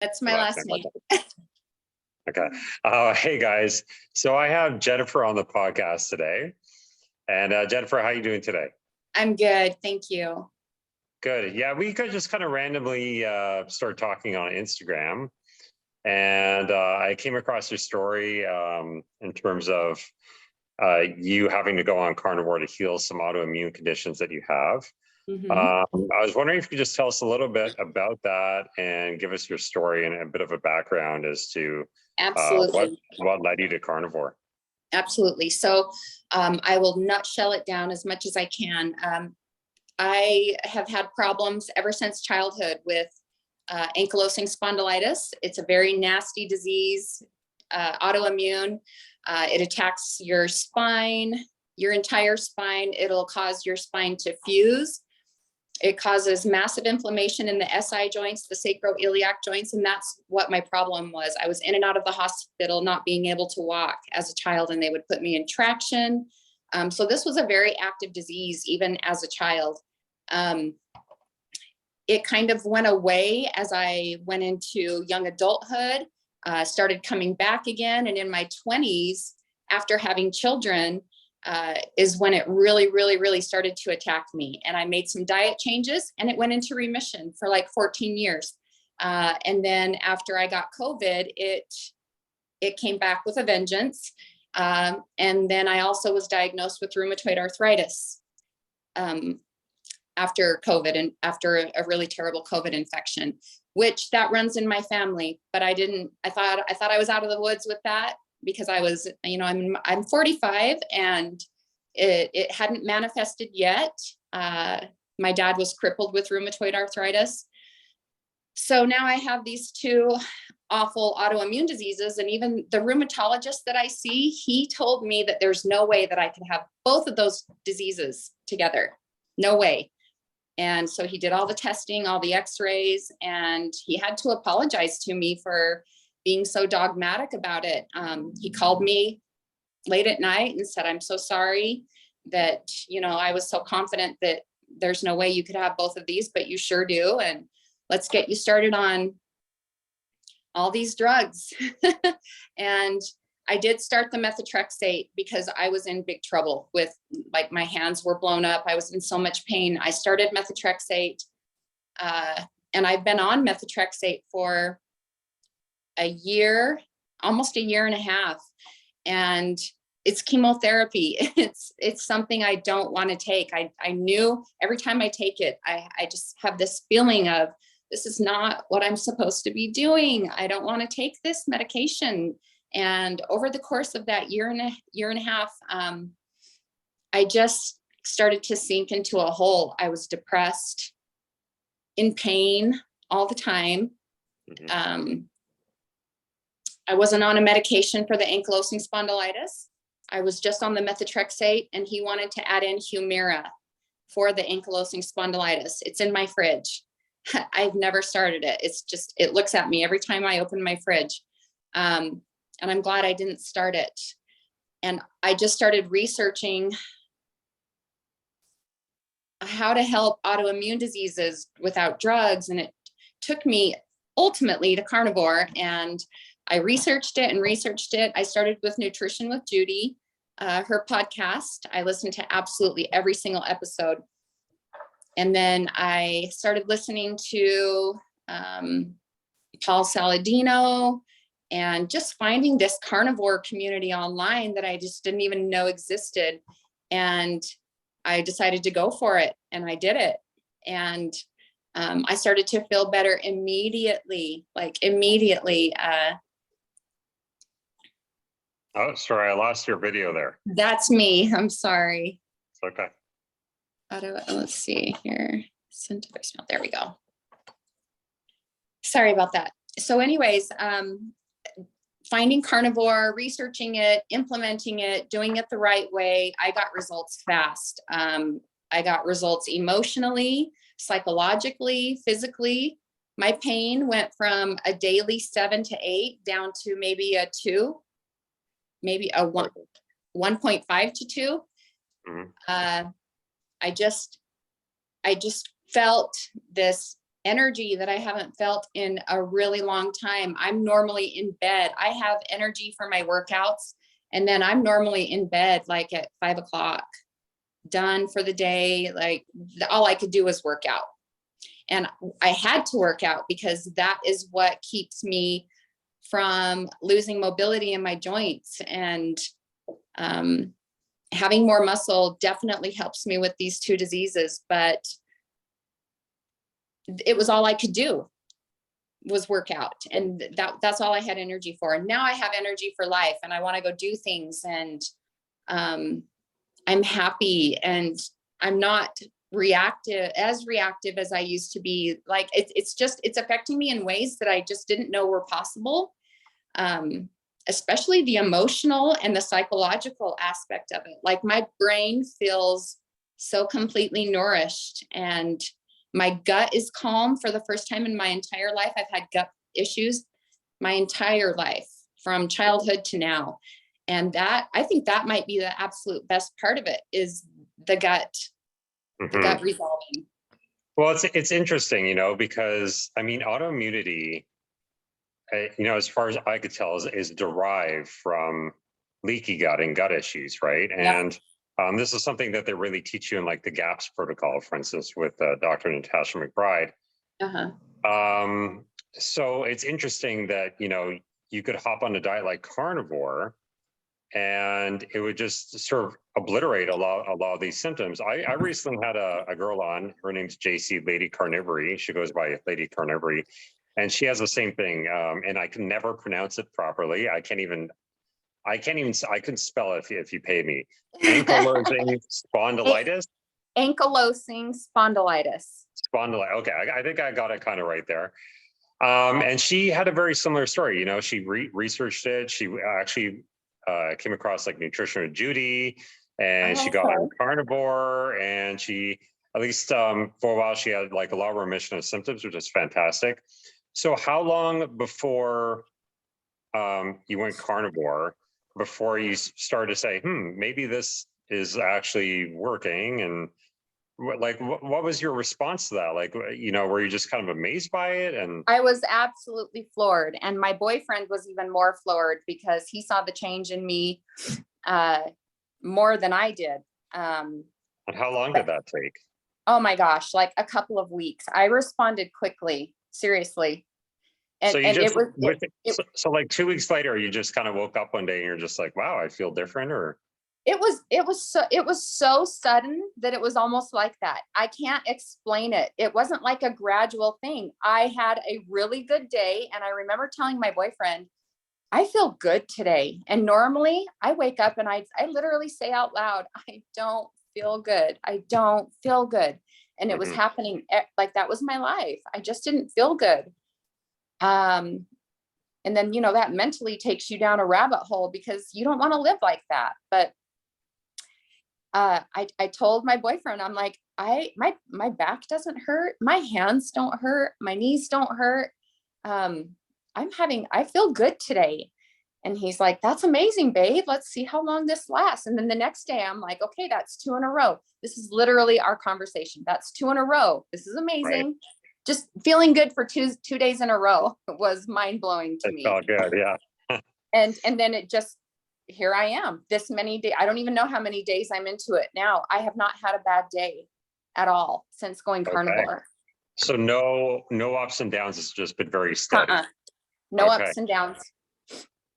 That's my last name. Okay. Hey guys. So I have Jennifer on the podcast today. And Jennifer, how are you doing today? I'm good. Thank you. Good. Yeah, we could just kind of randomly start talking on Instagram. And I came across your story in terms of you having to go on carnivore to heal some autoimmune conditions that you have. Mm-hmm. I was wondering if you could just tell us a little bit about that and give us your story and a bit of a background as to Absolutely. What led you to carnivore. Absolutely. So I will nutshell it down as much as I can. I have had problems ever since childhood with Ankylosing Spondylitis. It's a very nasty disease, autoimmune. It attacks your spine, your entire spine. It'll cause your spine to fuse. It causes massive inflammation in the SI joints, the sacroiliac joints, and that's what my problem was. I was in and out of the hospital not being able to walk as a child, and they would put me in traction. So this was a very active disease, even as a child. It kind of went away as I went into young adulthood, started coming back again, and in my 20s, after having children, is when it really started to attack me. And I made some diet changes and it went into remission for like 14 years. And then after I got COVID, it came back with a vengeance. And then I also was diagnosed with rheumatoid arthritis after COVID and after a really terrible COVID infection, which that runs in my family. But I thought I was out of the woods with that, because I was, I'm 45 and it hadn't manifested yet. My dad was crippled with rheumatoid arthritis. So now I have these two awful autoimmune diseases. And even the rheumatologist that I see, he told me that there's no way that I could have both of those diseases together. No way. And so he did all the testing, all the x-rays, and he had to apologize to me for being so dogmatic about it. He called me late at night and said, I'm so sorry that, I was so confident that there's no way you could have both of these, but you sure do. And let's get you started on all these drugs. And I did start the methotrexate because I was in big trouble with, like, my hands were blown up. I was in so much pain. I started methotrexate, and I've been on methotrexate for a year, almost a year and a half. And it's chemotherapy. It's something I don't want to take. I knew every time I take it, I just have this feeling of, this is not what I'm supposed to be doing. I don't want to take this medication. And over the course of that year and a half, I just started to sink into a hole. I was depressed, in pain all the time. Mm-hmm. I wasn't on a medication for the ankylosing spondylitis. I was just on the methotrexate, and he wanted to add in Humira for the ankylosing spondylitis. It's in my fridge. I've never started it. It's just, it looks at me every time I open my fridge. And I'm glad I didn't start it. And I just started researching how to help autoimmune diseases without drugs. And it took me ultimately to carnivore, and I researched it and researched it. I started with Nutrition with Judy, her podcast. I listened to absolutely every single episode. And then I started listening to Paul Saladino, and just finding this carnivore community online that I just didn't even know existed. And I decided to go for it, and I did it. And I started to feel better immediately, Oh, sorry, I lost your video there. That's me. I'm sorry. It's okay. Let's see here. Send to voicemail. There we go. Sorry about that. So anyways, finding carnivore, researching it, implementing it, doing it the right way, I got results fast. I got results emotionally, psychologically, physically. My pain went from a daily 7 to 8 down to maybe a 2, maybe a 1.5 to 2. Mm-hmm. I just felt this energy that I haven't felt in a really long time. I'm normally in bed. I have energy for my workouts, and then I'm normally in bed like at 5 o'clock, done for the day. Like all I could do was work out. And I had to work out because that is what keeps me from losing mobility in my joints. And having more muscle definitely helps me with these two diseases, but it was all I could do was work out. And that's all I had energy for. And now I have energy for life, and I want to go do things, and I'm happy, and I'm not reactive as I used to be. Like it's affecting me in ways that I just didn't know were possible. Especially the emotional and the psychological aspect of it. Like my brain feels so completely nourished, and my gut is calm for the first time in my entire life. I've had gut issues my entire life from childhood to now. And that, I think that might be the absolute best part of it, is the gut, the gut resolving. Well, it's interesting, because I mean, autoimmunity, as far as I could tell, is derived from leaky gut and gut issues, right? Yep. And this is something that they really teach you in like the GAPS protocol, for instance, with Dr. Natasha McBride. So it's interesting that, you could hop on a diet like carnivore, and it would just sort of obliterate a lot of these symptoms. I recently had a girl on, her name's JC, Lady Carnivore. She goes by Lady Carnivore, and she has the same thing. And I can never pronounce it properly. I couldn't spell it if you pay me. Ankylosing spondylitis. Ankylosing spondylitis. Spondylitis. Okay, I think I got it kind of right there. And she had a very similar story. She researched it. She actually came across like Nutrition with Judy, and she got on Carnivore, and she, at least for a while, she had like a lot of remission of symptoms, which is fantastic. So how long before you went carnivore, before you started to say, maybe this is actually working? And what was your response to that? Like, were you just kind of amazed by it? And I was absolutely floored. And my boyfriend was even more floored, because he saw the change in me more than I did. And how long did that take? Oh my gosh, like a couple of weeks. I responded quickly, seriously. And, so it like 2 weeks later, you just kind of woke up one day and you're just like, wow, I feel different? Or it was so sudden that it was almost like that. I can't explain it. It wasn't like a gradual thing. I had a really good day, and I remember telling my boyfriend, I feel good today. And normally I wake up and I literally say out loud, I don't feel good. I don't feel good. And it was happening like that was my life. I just didn't feel good. And then, that mentally takes you down a rabbit hole, because you don't want to live like that. But I told my boyfriend, I'm like, my back doesn't hurt. My hands don't hurt. My knees don't hurt. I feel good today. And he's like, that's amazing, babe. Let's see how long this lasts. And then the next day I'm like, okay, that's 2 in a row. This is literally our conversation. That's 2 in a row. This is amazing. Right. Just feeling good for two days in a row was mind blowing to me. It felt good. Yeah. and then it just, here I am this many days. I don't even know how many days I'm into it now. I have not had a bad day at all since going carnivore. So no ups and downs. It's just been very steady. No ups and downs.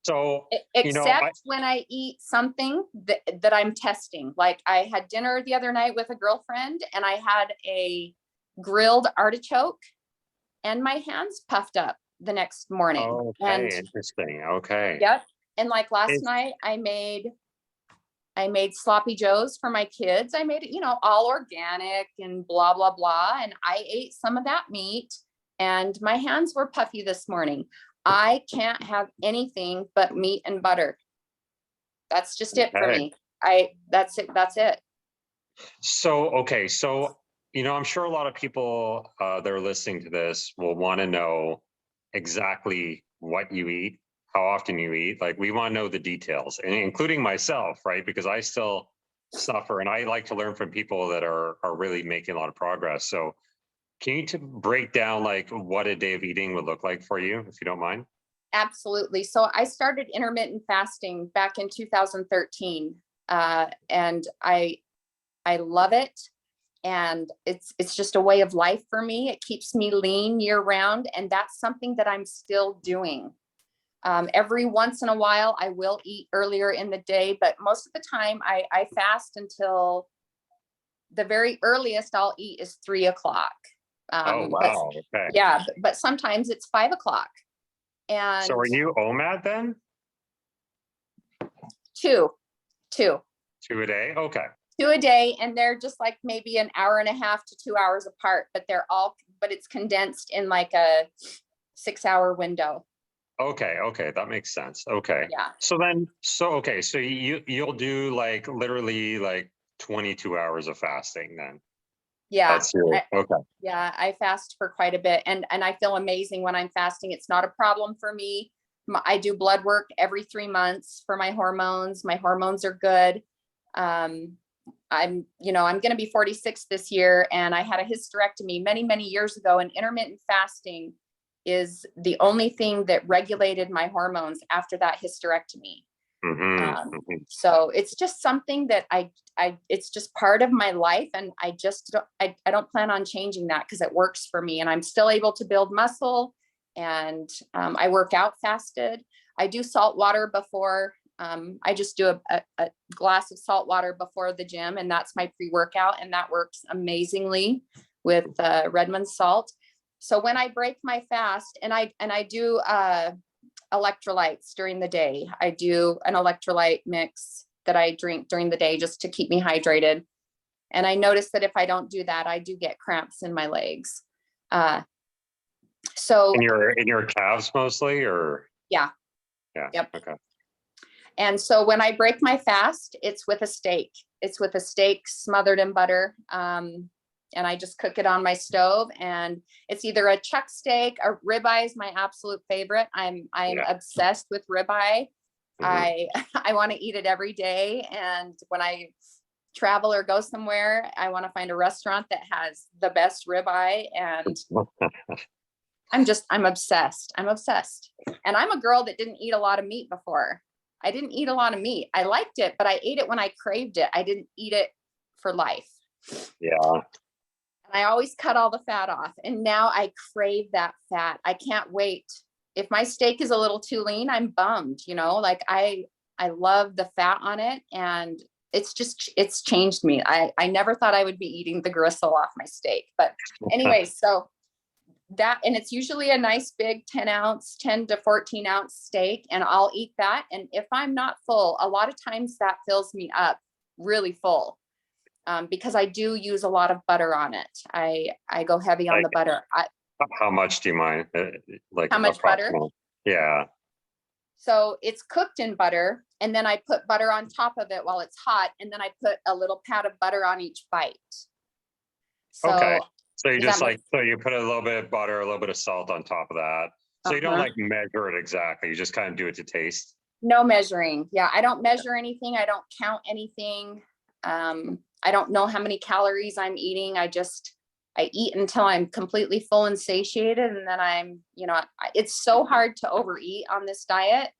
So, except when I eat something that I'm testing. Like I had dinner the other night with a girlfriend, and I had a grilled artichoke, and my hands puffed up the next morning. Okay, interesting. Okay. Yep. And like last night I made sloppy joes for my kids. I made it, all organic and blah, blah, blah. And I ate some of that meat, and my hands were puffy this morning. I can't have anything but meat and butter. That's just it for me. That's it. So, okay. So, I'm sure a lot of people that are listening to this will want to know exactly what you eat, how often you eat. Like, we want to know the details, and including myself, right? Because I still suffer, and I like to learn from people that are really making a lot of progress. So Can you break down like what a day of eating would look like for you, if you don't mind? Absolutely. So I started intermittent fasting back in 2013, and I love it. And it's just a way of life for me. It keeps me lean year round, and that's something that I'm still doing. Every once in a while, I will eat earlier in the day, but most of the time I fast until the very earliest I'll eat is 3 o'clock. Oh, wow. Okay. Yeah, but sometimes it's 5 o'clock. And So are you OMAD then? two, 2 a day? Okay. 2 a day, and they're just like maybe an hour and a half to 2 hours apart, but it's condensed in like a 6 hour window. Okay, that makes sense. Okay. Yeah. So you'll do like literally like 22 hours of fasting then. Yeah. That's your, okay. Yeah, I fast for quite a bit, and I feel amazing when I'm fasting. It's not a problem for me. I do blood work every 3 months for my hormones. My hormones are good. I'm going to be 46 this year, and I had a hysterectomy many, many years ago, and intermittent fasting is the only thing that regulated my hormones after that hysterectomy. So it's just something that it's just part of my life, and I don't plan on changing that because it works for me, and I'm still able to build muscle, and I work out fasted. I do salt water before. I just do a glass of salt water before the gym, and that's my pre-workout, and that works amazingly with Redmond salt. So when I break my fast, and I do electrolytes during the day, I do an electrolyte mix that I drink during the day just to keep me hydrated. And I notice that if I don't do that, I do get cramps in my legs. So in your calves mostly, or? Yeah. Yep. Okay. And so when I break my fast, it's with a steak. It's with a steak smothered in butter. And I just cook it on my stove, and it's either a chuck steak or ribeye is my absolute favorite. I'm obsessed with ribeye. I want to eat it every day. And when I travel or go somewhere, I want to find a restaurant that has the best ribeye. And I'm obsessed. And I'm a girl that didn't eat a lot of meat before. I didn't eat a lot of meat. I liked it, but I ate it when I craved it. I didn't eat it for life. Yeah. And I always cut all the fat off. And now I crave that fat. I can't wait. If my steak is a little too lean, I'm bummed, like I love the fat on it, and it's changed me. I never thought I would be eating the gristle off my steak, but anyway, so that, and it's usually a nice big 10 to 14 ounce steak, and I'll eat that. And if I'm not full, a lot of times that fills me up really full. Because I do use a lot of butter on it. I go heavy on the butter. How much do you mind? Like how much butter? Yeah. So it's cooked in butter, and then I put butter on top of it while it's hot, and then I put a little pat of butter on each bite. So, okay. So you just so you put a little bit of butter, a little bit of salt on top of that. So you don't like measure it exactly. You just kind of do it to taste. No measuring. Yeah, I don't measure anything. I don't count anything. I don't know how many calories I'm eating. I eat until I'm completely full and satiated. And then it's so hard to overeat on this diet.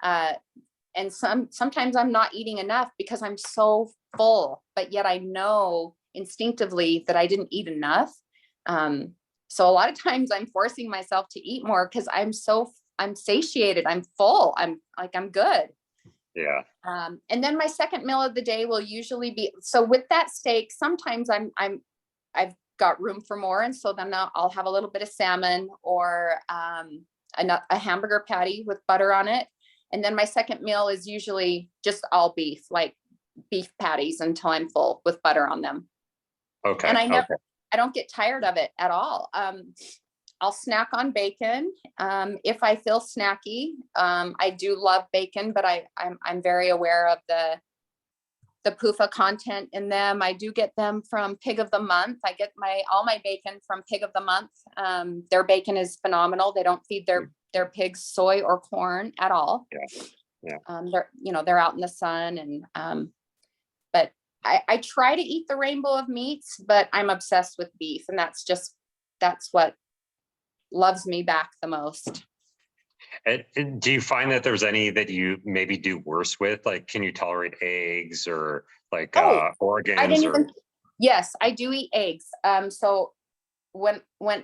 And sometimes I'm not eating enough because I'm so full, but yet I know instinctively that I didn't eat enough. So a lot of times I'm forcing myself to eat more because I'm satiated. I'm full. I'm good. Yeah. And then my second meal of the day will usually be, so with that steak, sometimes I've got room for more. And so then I'll have a little bit of salmon or, a hamburger patty with butter on it. And then my second meal is usually just all beef, like beef patties until I'm full with butter on them. Okay. And I don't get tired of it at all. I'll snack on bacon. If I feel snacky, I do love bacon, but I'm very aware of the PUFA content in them. I do get them from Pig of the Month. I get all my bacon from Pig of the Month. Their bacon is phenomenal. They don't feed their pigs soy or corn at all. Yeah. They're out in the sun, and but I try to eat the rainbow of meats, but I'm obsessed with beef, and that's just that's what loves me back the most. And do you find that there's any that you maybe do worse with? Like, can you tolerate eggs or like I organs didn't or? even, yes, I do eat eggs. So when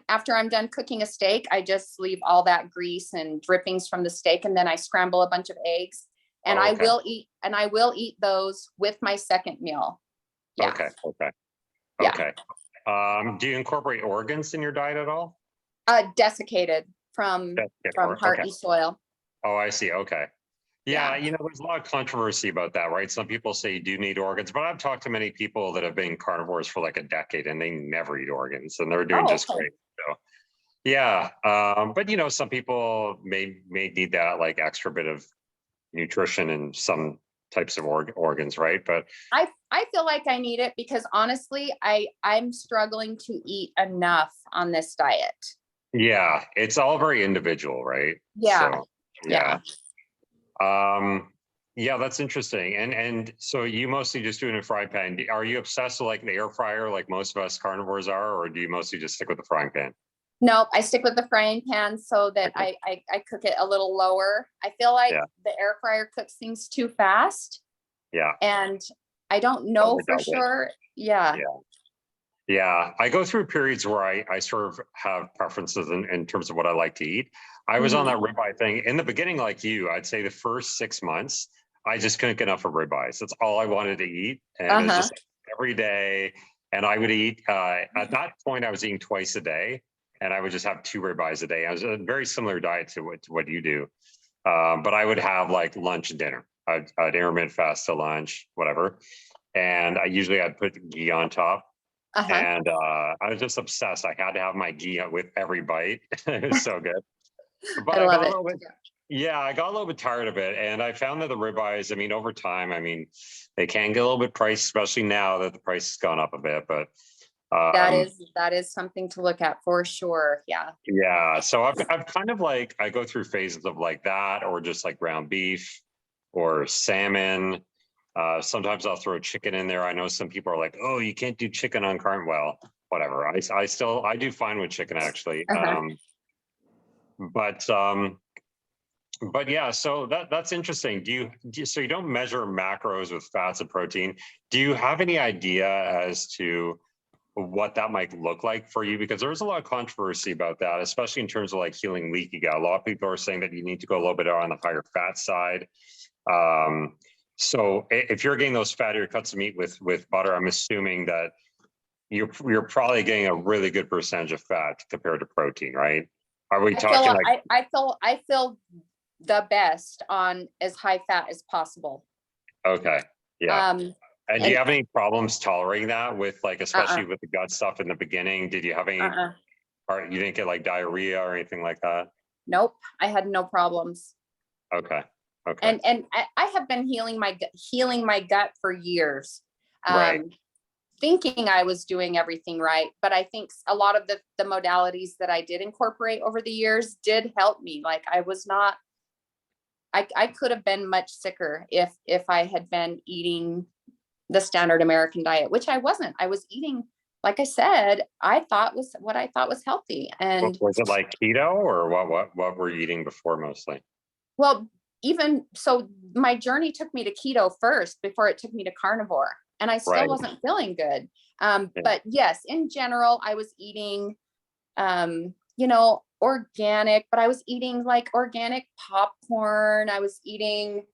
after I'm done cooking a steak, I just leave all that grease and drippings from the steak, and then I scramble a bunch of eggs, and Oh, I okay. will eat those with my second meal. Yeah. Okay. Okay. Yeah. Okay. Do you incorporate organs in your diet at all? Desiccated from Okay. hearty soil. Oh, I see. Okay. Yeah, Yeah. there's a lot of controversy about that, right? Some people say you do need organs, but I've talked to many people that have been carnivores for like a decade and they never eat organs and they're doing Oh, just okay. great. So yeah, but some people may need that like extra bit of nutrition and some types of organs, right? But I feel like I need it because honestly, I'm struggling to eat enough on this diet. yeah, it's all very individual, right? Yeah. So yeah, that's interesting. And so you mostly just do it in a fry pan. Are you obsessed with like an air fryer like most of us carnivores are, or do you mostly just stick with the frying pan? Nope, I stick with the frying pan so that Okay. I cook it a little lower. I feel like Yeah. the air fryer cooks things too fast, Yeah. and I don't know for Overdoes it. sure. Yeah. Yeah. Yeah. I go through periods where I sort of have preferences in terms of what I like to eat. I was on that ribeye thing in the beginning, like you, I'd say the first 6 months, I just couldn't get enough of ribeyes. That's all I wanted to eat. And it's just every day. And I would eat, at that point, I was eating twice a day and I would just have 2 ribeyes a day. I was a very similar diet to what you do. But I would have like lunch and dinner. I'd intermittent fast to lunch, whatever. And I'd put ghee on top. And I was just obsessed. I had to have my ghee with every bite. It was so good. But I I love got a it. little bit, yeah, I got a little bit tired of it. And I found that the ribeyes, over time, they can get a little bit priced, especially now that the price has gone up a bit. But That is something to look at for sure. Yeah. yeah, so I've kind of like, I go through phases of like that, or just like ground beef or salmon. Sometimes I'll throw chicken in there. I know some people are like, oh, you can't do chicken on carn. Well, whatever. I do fine with chicken actually. But yeah, so that's interesting. So you don't measure macros with fats and protein. Do you have any idea as to what that might look like for you? Because there's a lot of controversy about that, especially in terms of like healing leaky gut. A lot of people are saying that you need to go a little bit on the higher fat side. So if you're getting those fattier cuts of meat with butter, I'm assuming that you're probably getting a really good percentage of fat compared to protein, right? Are we talking like? I feel the best on as high fat as possible. Okay, yeah. And do you And have any problems tolerating that with like, especially with the gut stuff in the beginning? Did you have any? Or you didn't get like diarrhea or anything like that? Nope, I had no problems. Okay. Okay. And I have been healing my gut for years. Right. Thinking I was doing everything right, but I think a lot of the modalities that I did incorporate over the years did help me. Like I could have been much sicker if I had been eating the standard American diet, which I wasn't. I was eating, like I said, I thought was what I thought was healthy. And was it like keto, or what were you eating before mostly? well, even so, my journey took me to keto first before it took me to carnivore, and I still wasn't feeling good. But yes, in general, I was eating, organic, but I was eating like organic popcorn. I was eating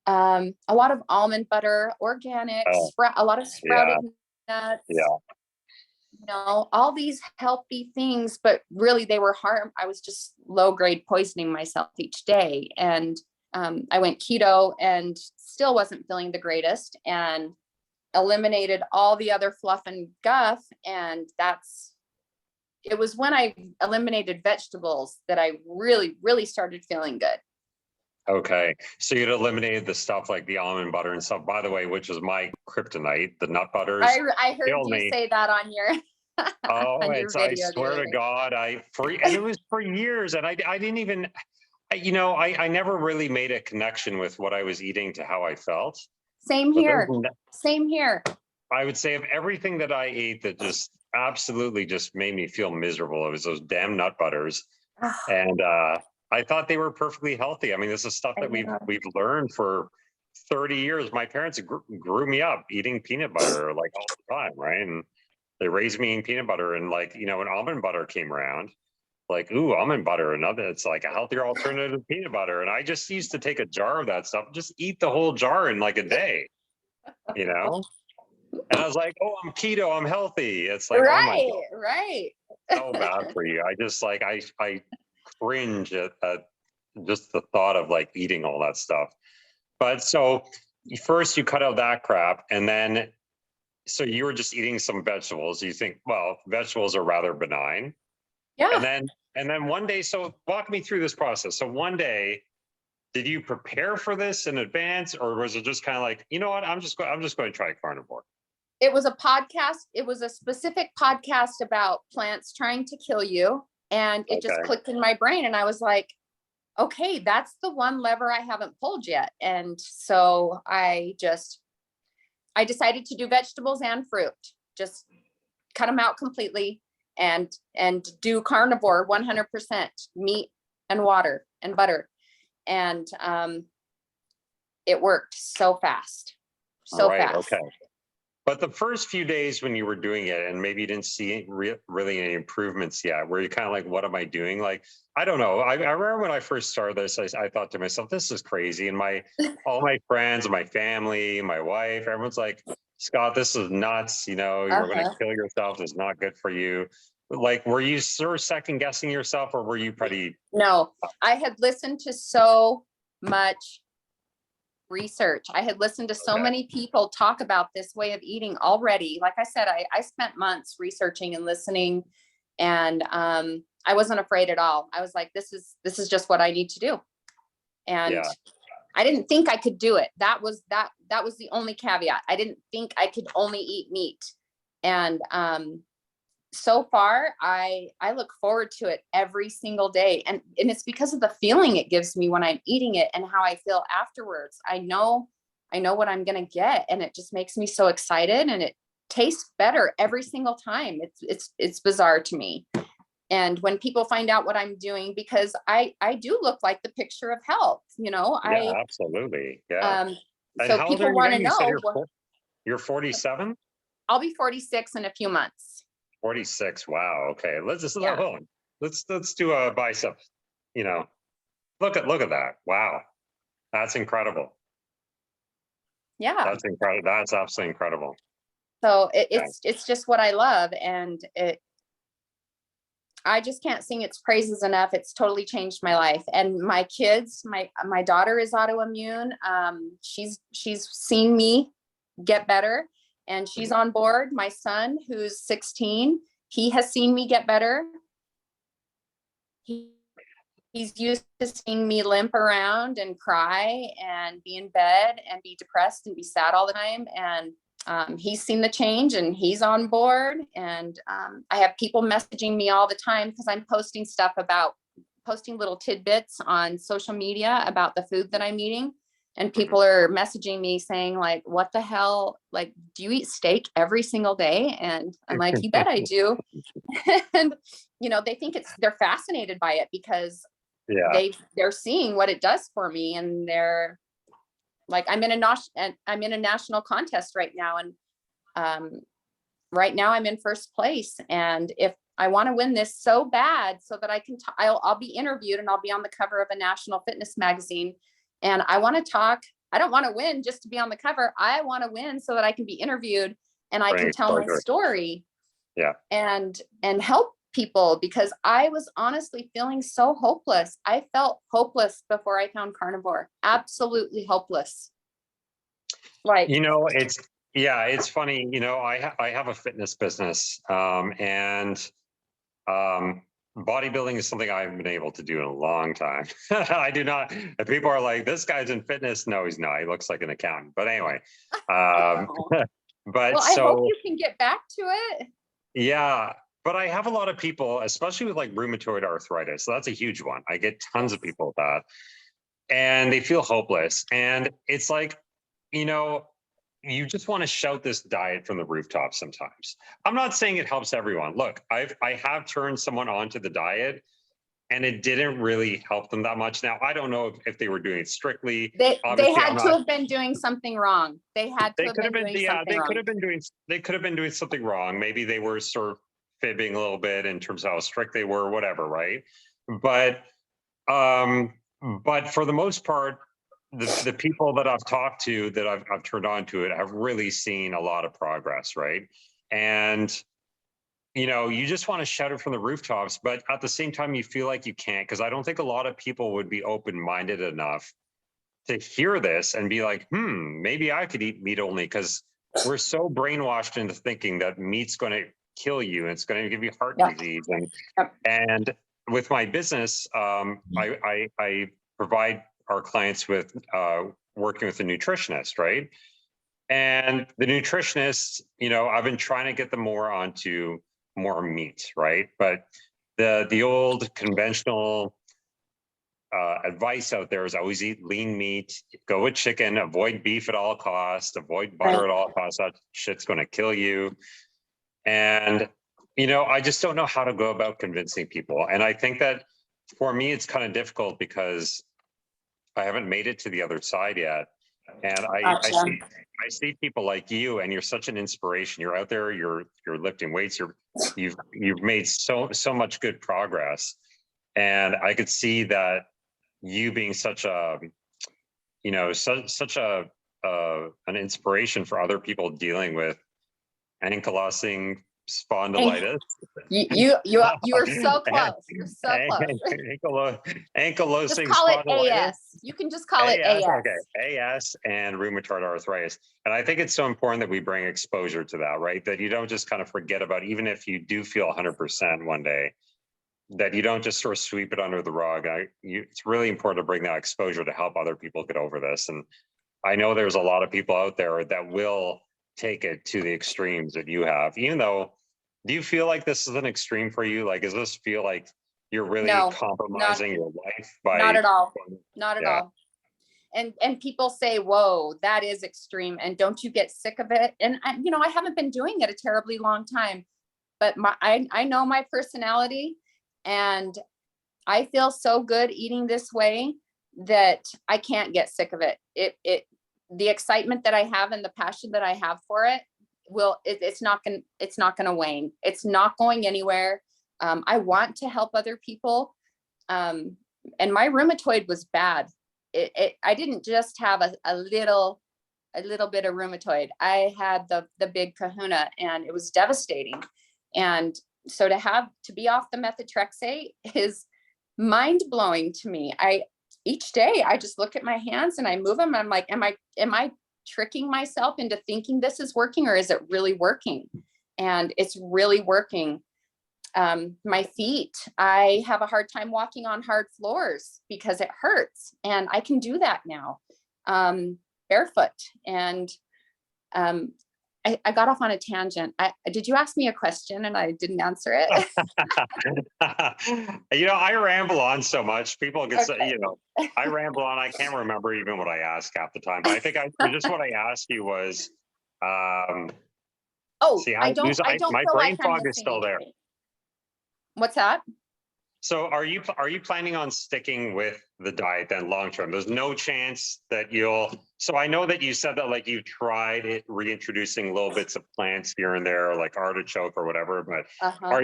a lot of almond butter, organic, a lot of sprouted nuts. All these healthy things, but really they were harm. I was just low grade poisoning myself each day. And I went keto and still wasn't feeling the greatest, and eliminated all the other fluff and guff. And it was when I eliminated vegetables that I really, really started feeling good. Okay. So you'd eliminated the stuff like the almond butter and stuff, by the way, which is my kryptonite, the nut butters. I heard you say that on your oh, on your I video. swear to God, and it was for years, and I didn't even, I never really made a connection with what I was eating to how I felt. Same here. Same here. I would say of everything that I ate that just absolutely just made me feel miserable. It was those damn nut butters. Ah, And I thought they were perfectly healthy. I mean, this is stuff I that know. we've learned for 30 years. My parents grew me up eating peanut butter like all the time, right? And they raised me in peanut butter. And like, you know, when almond butter came around, like, ooh, almond butter, another, it's like a healthier alternative to peanut butter. And I just used to take a jar of that stuff, just eat the whole jar in like a day, you know? And I was like, oh, I'm keto, I'm healthy. It's like, oh my God, Right, right. so bad for you. I just like, I cringe at just the thought of like eating all that stuff. But so first you cut out that crap, and then so you were just eating some vegetables. You think, well, vegetables are rather benign. And Yeah. then one day, so walk me through this process. So one day, did you prepare for this in advance, or was it just kind of like, you know what, I'm just going to try carnivore? It was a podcast. It was a specific podcast about plants trying to kill you. And it just Okay. clicked in my brain. And I was like, okay, that's the one lever I haven't pulled yet. And so I decided to do vegetables and fruit, just cut them out completely and do carnivore 100% meat and water and butter. And it worked so fast, so Right. fast. Okay. But the first few days when you were doing it, and maybe you didn't see really any improvements yet, were you kind of like, what am I doing? Like, I don't know. I remember when I first started this, I thought to myself, this is crazy. And all my friends, my family, my wife, everyone's like, Scott, this is nuts. You know, you're going to Uh-huh. kill yourself. It's not good for you. Like, were you sort of second guessing yourself, or were you pretty? No, I had listened to so much research. I had listened to so Okay. many people talk about this way of eating already. Like I said, I spent months researching and listening, and I wasn't afraid at all. I was like, this is just what I need to do. And Yeah. I didn't think I could do it. That was the only caveat. I didn't think I could only eat meat. And so far I look forward to it every single day. And it's because of the feeling it gives me when I'm eating it and how I feel afterwards. I know what I'm going to get, and it just makes me so excited, and it tastes better every single time. It's bizarre to me. And when people find out what I'm doing, because I do look like the picture of health, Yeah, absolutely. Yeah. um, And so how old are people you want again? to You said know, well, you're 47? I'll be 46 in a few months. 46. Wow. Okay. Let's just Yeah. hold on. Let's do a bicep. You know, look at that. Wow. That's incredible. Yeah. That's incredible. That's absolutely incredible. So Yeah. it's just what I love. And I just can't sing its praises enough. It's totally changed my life. And my kids, my daughter is autoimmune. She's seen me get better, and she's on board. My son, who's 16, he has seen me get better. He's used to seeing me limp around and cry and be in bed and be depressed and be sad all the time. And he's seen the change, and he's on board. And I have people messaging me all the time because I'm posting little tidbits on social media about the food that I'm eating. And people are messaging me saying, like, what the hell? Like, do you eat steak every single day? And I'm like, you bet I do. And, they think they're fascinated by it because Yeah. they're seeing what it does for me. And they're like, I'm in a national contest right now. And right now I'm in first place. And if I want to win this so bad so that I can, I'll be interviewed, and I'll be on the cover of a national fitness magazine. And I want to talk. I don't want to win just to be on the cover. I want to win so that I can be interviewed and I can tell my story. Yeah. And help people, because I was honestly feeling so hopeless. I felt hopeless before I found carnivore. Absolutely hopeless. Like, it's funny. I have a fitness business, and bodybuilding is something I haven't been able to do in a long time. I do not. And people are like, "This guy's in fitness." No, he's not. He looks like an accountant. But anyway, but well, I hope you can get back to it. Yeah. But I have a lot of people, especially with like rheumatoid arthritis. So that's a huge one. I get tons of people with that, and they feel hopeless. And it's like, you just want to shout this diet from the rooftop sometimes. I'm not saying it helps everyone. Look, I have turned someone onto the diet and it didn't really help them that much. Now, I don't know if they were doing it strictly. They Obviously, had to have been doing something wrong. They had to have been doing something wrong. They could have been doing something wrong. Maybe they were sort of fibbing a little bit in terms of how strict they were, whatever, right? But for the most part, the people that I've talked to that I've turned on to it, I've really seen a lot of progress, right? And you just want to shout it from the rooftops, but at the same time, you feel like you can't, because I don't think a lot of people would be open-minded enough to hear this and be like, maybe I could eat meat only, because we're so brainwashed into thinking that meat's going to kill you and it's going to give you heart disease. And with my business, I provide our clients with working with a nutritionist, right? And the nutritionists, I've been trying to get them more onto more meat, right? But the old conventional advice out there is always eat lean meat, go with chicken, avoid beef at all costs, avoid butter at all costs. That shit's going to kill you. And, I just don't know how to go about convincing people. And I think that for me, it's kind of difficult because I haven't made it to the other side yet. And I see people like you, and you're such an inspiration. You're out there, you're lifting weights, you've made so much good progress. And I could see that you being such a, such a an inspiration for other people dealing with ankylosing spondylitis. You are so close. You're so close. Ankylosing just call spondylitis. It AS. You can just call it AS. Okay, AS and rheumatoid arthritis. And I think it's so important that we bring exposure to that, right? That you don't just kind of forget about, even if you do feel 100% one day, that you don't just sort of sweep it under the rug. It's really important to bring that exposure to help other people get over this. And I know there's a lot of people out there that will take it to the extremes that you have, even though, do you feel like this is an extreme for you? Like, does this feel like you're really compromising your life by? Not at all. Not at all. And people say, whoa, that is extreme. And don't you get sick of it? And I haven't been doing it a terribly long time, but I know my personality, and I feel so good eating this way that I can't get sick of it. The excitement that I have and the passion that I have for it it's not going to wane. It's not going anywhere. I want to help other people. And my rheumatoid was bad. I didn't just have a little bit of rheumatoid. I had the big kahuna, and it was devastating. And so to be off the methotrexate is mind blowing to me. Each day I just look at my hands and I move them. I'm like, am I tricking myself into thinking this is working, or is it really working? And it's really working. My feet, I have a hard time walking on hard floors because it hurts, and I can do that now, barefoot. And I got off on a tangent. Did you ask me a question and I didn't answer it? I ramble on so much. People get say, I ramble on. I can't remember even what I asked half the time. But I think what I asked you was, my brain fog is still there. What's that? So are you planning on sticking with the diet then long term? There's no chance that so I know that you said that like you tried it, reintroducing little bits of plants here and there, like artichoke or whatever, but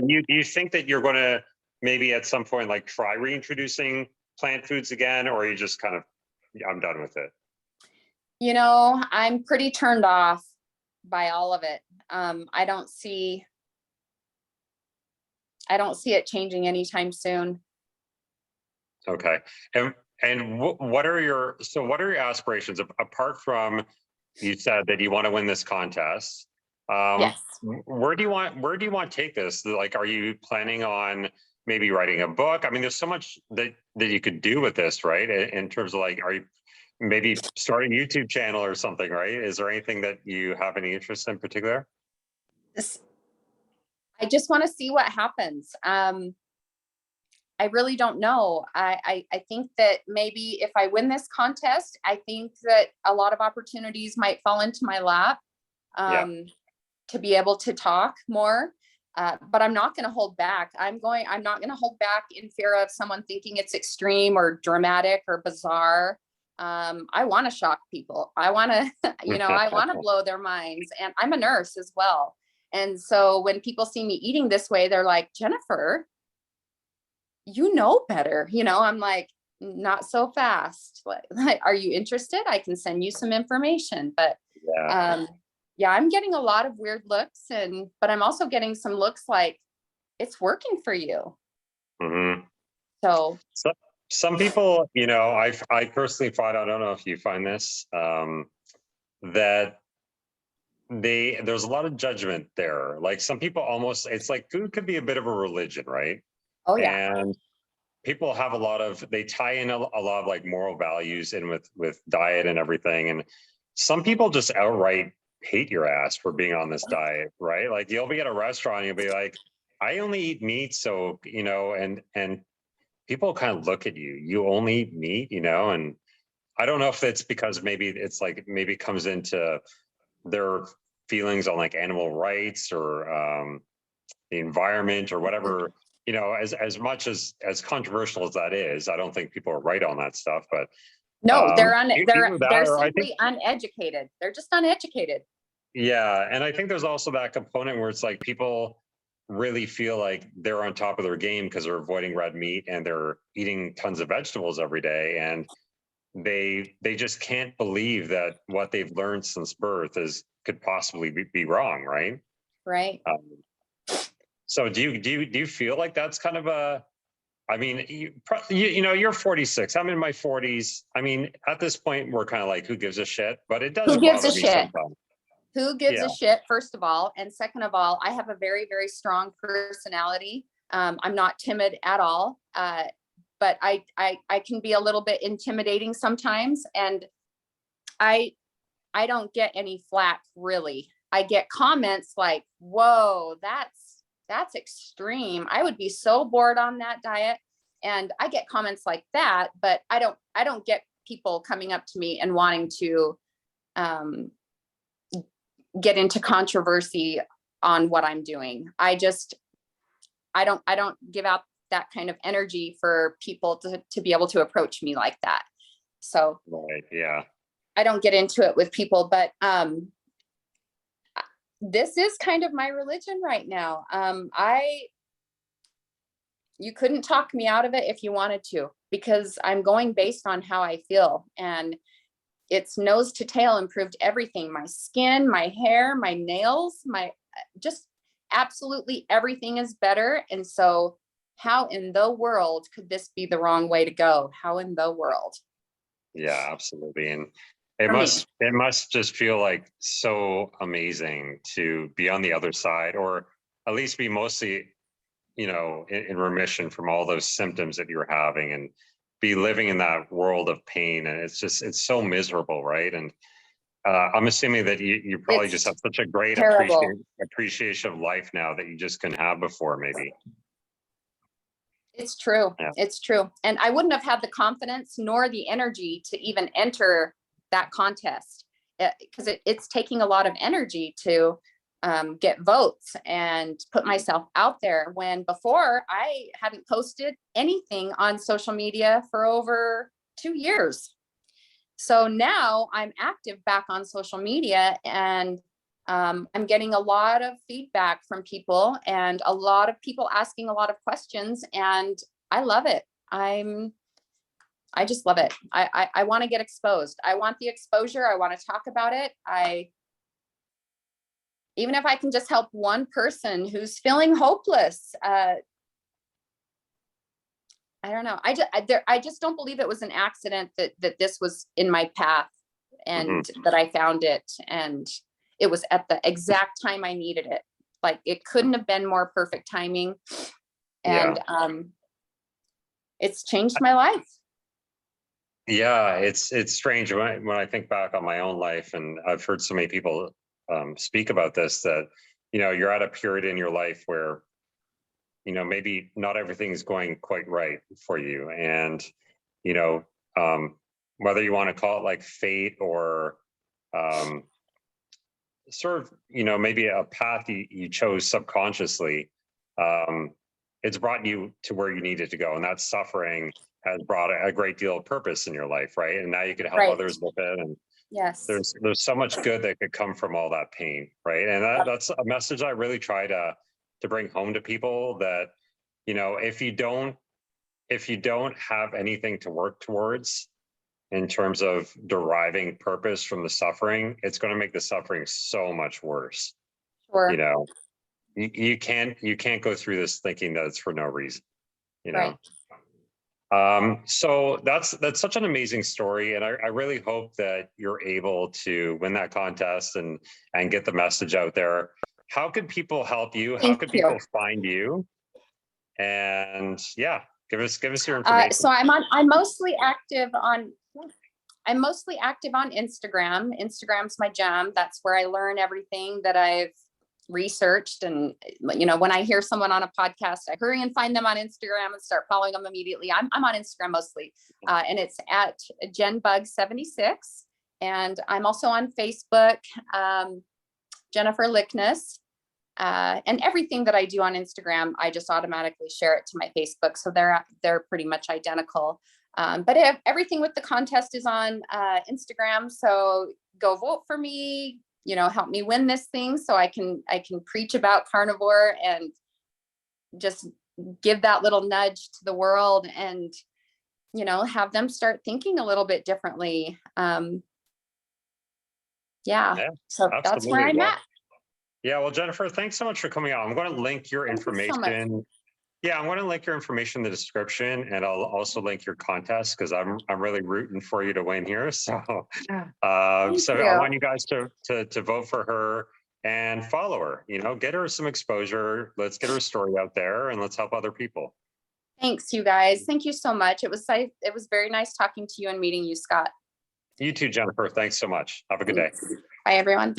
do you think that you're going to maybe at some point like try reintroducing plant foods again, or are you just kind of, I'm done with it? I'm pretty turned off by all of it. I don't see it changing anytime soon. Okay. And what are your aspirations apart from, you said that you want to win this contest? Yes. Where do you want to take this? Like, are you planning on maybe writing a book? I mean, there's so much that you could do with this, right? In terms of like, are you maybe starting a YouTube channel or something, right? Is there anything that you have any interest in particular? I just want to see what happens. I really don't know. I think that maybe if I win this contest, I think that a lot of opportunities might fall into my lap, to be able to talk more. But I'm not going to hold back. I'm not going to hold back in fear of someone thinking it's extreme or dramatic or bizarre. I want to shock people. I want to, I want to blow their minds, and I'm a nurse as well. And so when people see me eating this way, they're like, Jennifer, you know better. I'm like, not so fast. Like, are you interested? I can send you some information. But I'm getting a lot of weird looks, but I'm also getting some looks like it's working for you. Mm-hmm. So some people, I personally find, I don't know if you find this, that there's a lot of judgment there. Like some people almost, it's like food could be a bit of a religion, right? Oh yeah. And people have they tie in a lot of like moral values in with diet and everything. And some people just outright hate your ass for being on this diet, right? Like you'll be at a restaurant and you'll be like, I only eat meat. So, and people kind of look at you only eat meat, and I don't know if it's because maybe it comes into their feelings on like animal rights or the environment or whatever, as much as controversial as that is, I don't think people are right on that stuff, but no, they're they're simply uneducated. They're just uneducated. Yeah. And I think there's also that component where it's like people really feel like they're on top of their game because they're avoiding red meat and they're eating tons of vegetables every day. And they just can't believe that what they've learned since birth could possibly be wrong, right? Right. So do you feel like that's kind of you're 46. I'm in my 40s. I mean, at this point, we're kind of like, who gives a shit? But it does bother me sometimes. Who gives a shit, first of all? And second of all, I have a very, very strong personality. I'm not timid at all. But I can be a little bit intimidating sometimes. And I don't get any flack, really. I get comments like, whoa, that's extreme. I would be so bored on that diet. And I get comments like that, but I don't get people coming up to me and wanting to get into controversy on what I'm doing. I don't give out that kind of energy for people to be able to approach me like that. So right, yeah, I don't get into it with people, but this is kind of my religion right now. You couldn't talk me out of it if you wanted to, because I'm going based on how I feel, and it's nose to tail improved everything. My skin, my hair, my nails, just absolutely everything is better. And so how in the world could this be the wrong way to go? How in the world? Yeah, absolutely. And it must just feel like so amazing to be on the other side, or at least be mostly, in remission from all those symptoms that you're having, and be living in that world of pain. And it's so miserable, right? And I'm assuming that you probably just have such a great appreciation of life now that you just couldn't have before, maybe. It's true. Yeah. It's true. And I wouldn't have had the confidence nor the energy to even enter that contest, because it's taking a lot of energy to get votes and put myself out there, when before I hadn't posted anything on social media for over 2 years. So now I'm active back on social media, and I'm getting a lot of feedback from people, and a lot of people asking a lot of questions, and I love it. I just love it. I want to get exposed. I want the exposure. I want to talk about it. Even if I can just help one person who's feeling hopeless, I don't know. I just don't believe it was an accident that this was in my path, and that I found it, and it was at the exact time I needed it. Like, it couldn't have been more perfect timing. And it's changed my life. Yeah, it's strange when I think back on my own life, and I've heard so many people speak about this, that you're at a period in your life where you know, maybe not everything's going quite right for you. And, you know, whether you want to call it like fate or sort of, you know, maybe a path you chose subconsciously, it's brought you to where you needed to go. And that suffering has brought a great deal of purpose in your life, right? And now you can help others with it. And Yes. there's so much good that could come from all that pain, right? And that's a message I really try to bring home to people, that, you know, if you don't have anything to work towards in terms of deriving purpose from the suffering, it's going to make the suffering so much worse. Sure. You know, you can't go through this thinking that it's for no reason, you know. Right. So that's such an amazing story, and I really hope that you're able to win that contest and get the message out there. How could people help you? How could people find you? And yeah, give us your information. So I'm mostly active on Instagram. Instagram's my jam. That's where I learn everything that I've researched. And, you know, when I hear someone on a podcast, I hurry and find them on Instagram and start following them immediately. I'm on Instagram mostly, and it's at JenBug76. And I'm also on Facebook, Jennifer Likness. And everything that I do on Instagram, I just automatically share it to my Facebook. So they're pretty much identical. But everything with the contest is on Instagram. So go vote for me, you know, help me win this thing so I can preach about carnivore and just give that little nudge to the world and, you know, have them start thinking a little bit differently. Yeah, so that's where I'm at. Yeah, well, Jennifer, thanks so much for coming out. I'm going to link your information. Yeah, I'm going to link your information in the description, and I'll also link your contest because I'm really rooting for you to win here. So, I want you guys to vote for her and follow her. You know, get her some exposure. Let's get her story out there, and let's help other people. Thanks, you guys. Thank you so much. It was very nice talking to you and meeting you, Scott. You too, Jennifer. Thanks so much. Have a good day. Bye, everyone.